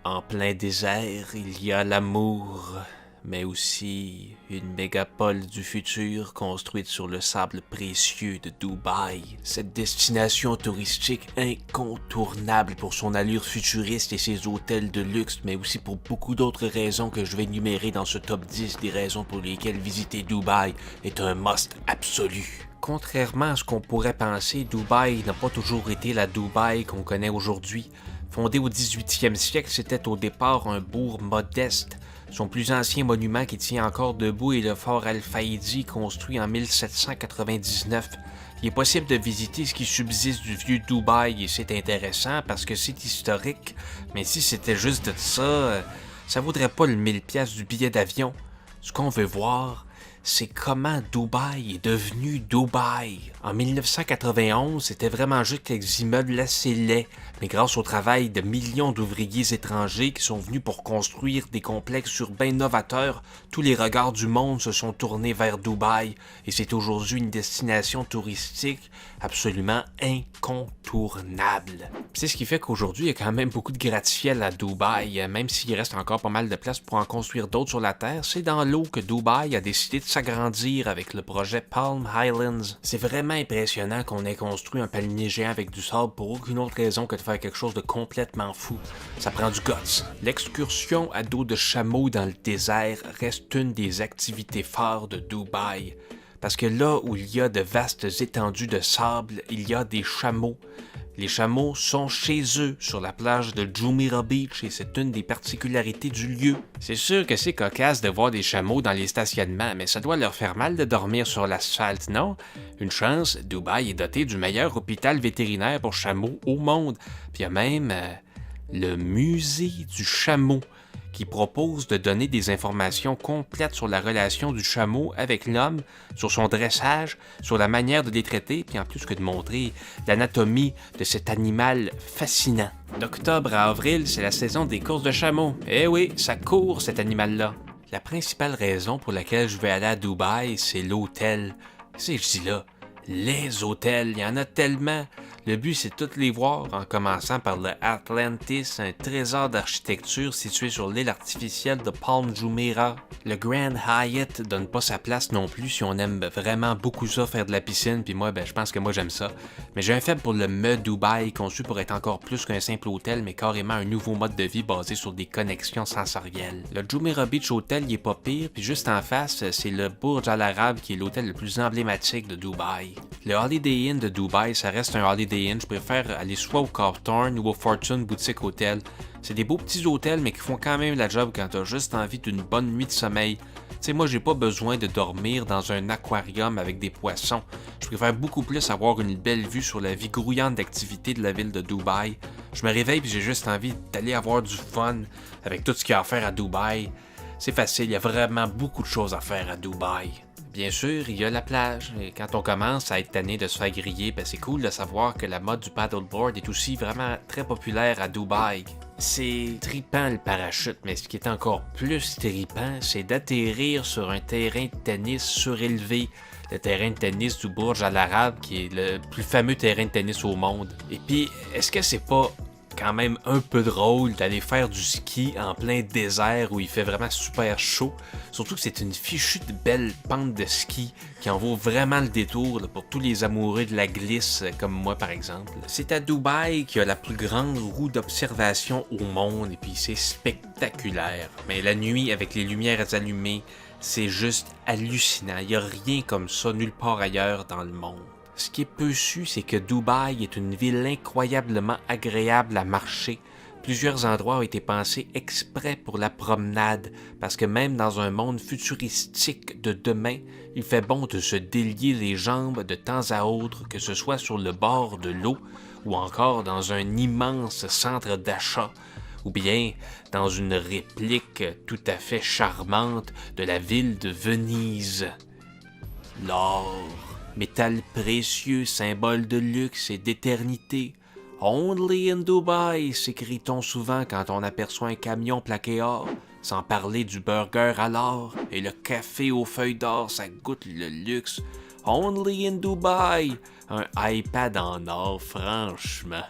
En plein désert, il y a l'amour, mais aussi une mégapole du futur construite sur le sable précieux de Dubaï. Cette destination touristique incontournable pour son allure futuriste et ses hôtels de luxe, mais aussi pour beaucoup d'autres raisons que je vais énumérer dans ce top 10 des raisons pour lesquelles visiter Dubaï est un must absolu. Contrairement à ce qu'on pourrait penser, Dubaï n'a pas toujours été la Dubaï qu'on connaît aujourd'hui. Fondé au 18e siècle, c'était au départ un bourg modeste. Son plus ancien monument qui tient encore debout est le fort Al-Faïdi, construit en 1799. Il est possible de visiter ce qui subsiste du vieux Dubaï et c'est intéressant parce que c'est historique, mais si c'était juste de ça, ça vaudrait pas le 1000 pièces du billet d'avion. Ce qu'on veut voir, c'est comment Dubaï est devenu Dubaï. En 1991, c'était vraiment juste quelques immeubles assez laids, mais grâce au travail de millions d'ouvriers étrangers qui sont venus pour construire des complexes urbains novateurs, tous les regards du monde se sont tournés vers Dubaï et c'est aujourd'hui une destination touristique absolument incontournable. C'est ce qui fait qu'aujourd'hui, il y a quand même beaucoup de gratte-ciel à Dubaï, même s'il reste encore pas mal de place pour en construire d'autres sur la Terre. C'est dans l'eau que Dubaï a décidé de s'agrandir avec le projet Palm Highlands. C'est vraiment impressionnant qu'on ait construit un palmier géant avec du sable pour aucune autre raison que de faire quelque chose de complètement fou. Ça prend du guts. L'excursion à dos de chameau dans le désert reste une des activités phares de Dubaï. Parce que là où il y a de vastes étendues de sable, il y a des chameaux. Les chameaux sont chez eux sur la plage de Jumeirah Beach et c'est une des particularités du lieu. C'est sûr que c'est cocasse de voir des chameaux dans les stationnements, mais ça doit leur faire mal de dormir sur l'asphalte, non? Une chance, Dubaï est doté du meilleur hôpital vétérinaire pour chameaux au monde. Puis il y a même le musée du chameau qui propose de donner des informations complètes sur la relation du chameau avec l'homme, sur son dressage, sur la manière de les traiter, puis en plus que de montrer l'anatomie de cet animal fascinant. D'octobre à avril, c'est la saison des courses de chameaux. Eh oui, ça court cet animal-là. La principale raison pour laquelle je vais aller à Dubaï, c'est l'hôtel. Qu'est-ce que je dis là? Les hôtels, il y en a tellement. Le but, c'est de toutes les voir, en commençant par le Atlantis, un trésor d'architecture situé sur l'île artificielle de Palm Jumeirah. Le Grand Hyatt donne pas sa place non plus si on aime vraiment beaucoup ça, faire de la piscine, puis moi, je pense que moi j'aime ça. Mais j'ai un faible pour le Mud Dubaï, conçu pour être encore plus qu'un simple hôtel, mais carrément un nouveau mode de vie basé sur des connexions sensorielles. Le Jumeirah Beach Hotel, il est pas pire, puis juste en face, c'est le Burj Al Arab qui est l'hôtel le plus emblématique de Dubaï. Le Holiday Inn de Dubaï, ça reste un Holiday Inn. Je préfère aller soit au Cawthorn ou au Fortune Boutique Hotel. C'est des beaux petits hôtels, mais qui font quand même la job quand t'as juste envie d'une bonne nuit de sommeil. Tu sais, moi, j'ai pas besoin de dormir dans un aquarium avec des poissons. Je préfère beaucoup plus avoir une belle vue sur la vie grouillante d'activités de la ville de Dubaï. Je me réveille et j'ai juste envie d'aller avoir du fun avec tout ce qu'il y a à faire à Dubaï. C'est facile, il y a vraiment beaucoup de choses à faire à Dubaï. Bien sûr, il y a la plage, et quand on commence à être tanné de se faire griller, c'est cool de savoir que la mode du paddleboard est aussi vraiment très populaire à Dubaï. C'est tripant le parachute, mais ce qui est encore plus tripant, c'est d'atterrir sur un terrain de tennis surélevé, le terrain de tennis du Burj Al Arab, qui est le plus fameux terrain de tennis au monde. Et puis, est-ce que c'est pas quand même un peu drôle d'aller faire du ski en plein désert où il fait vraiment super chaud. Surtout que c'est une fichue de belle pente de ski qui en vaut vraiment le détour là, pour tous les amoureux de la glisse comme moi par exemple. C'est à Dubaï qu'il y a la plus grande roue d'observation au monde et puis c'est spectaculaire. Mais la nuit avec les lumières allumées, c'est juste hallucinant. Il n'y a rien comme ça nulle part ailleurs dans le monde. Ce qui est peu su, c'est que Dubaï est une ville incroyablement agréable à marcher. Plusieurs endroits ont été pensés exprès pour la promenade, parce que même dans un monde futuristique de demain, il fait bon de se délier les jambes de temps à autre, que ce soit sur le bord de l'eau ou encore dans un immense centre d'achat, ou bien dans une réplique tout à fait charmante de la ville de Venise. L'or. Métal précieux, symbole de luxe et d'éternité. Only in Dubai, s'écrie-t-on souvent quand on aperçoit un camion plaqué or, sans parler du burger à l'or et le café aux feuilles d'or, ça goûte le luxe. Only in Dubai, un iPad en or, franchement.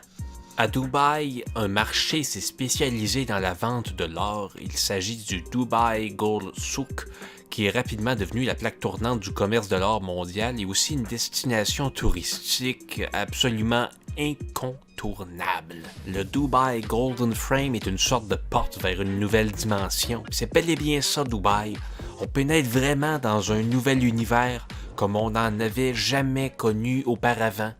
À Dubaï, un marché s'est spécialisé dans la vente de l'or. Il s'agit du Dubai Gold Souk, qui est rapidement devenu la plaque tournante du commerce de l'or mondial et aussi une destination touristique absolument incontournable. Le Dubai Golden Frame est une sorte de porte vers une nouvelle dimension. C'est bel et bien ça, Dubaï. On peut naître vraiment dans un nouvel univers comme on n'en avait jamais connu auparavant.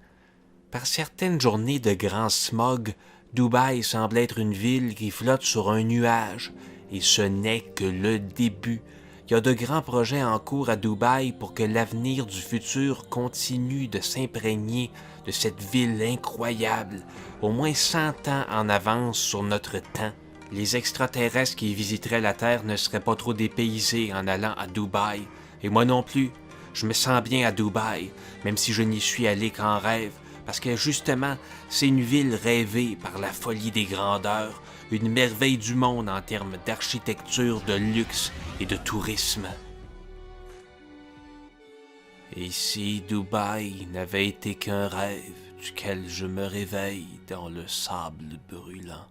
Par certaines journées de grand smog, Dubaï semble être une ville qui flotte sur un nuage, et ce n'est que le début. Il y a de grands projets en cours à Dubaï pour que l'avenir du futur continue de s'imprégner de cette ville incroyable, au moins 100 ans en avance sur notre temps. Les extraterrestres qui visiteraient la Terre ne seraient pas trop dépaysés en allant à Dubaï, et moi non plus. Je me sens bien à Dubaï, même si je n'y suis allé qu'en rêve. Parce que justement, c'est une ville rêvée par la folie des grandeurs, une merveille du monde en termes d'architecture, de luxe et de tourisme. Et si Dubaï n'avait été qu'un rêve duquel je me réveille dans le sable brûlant?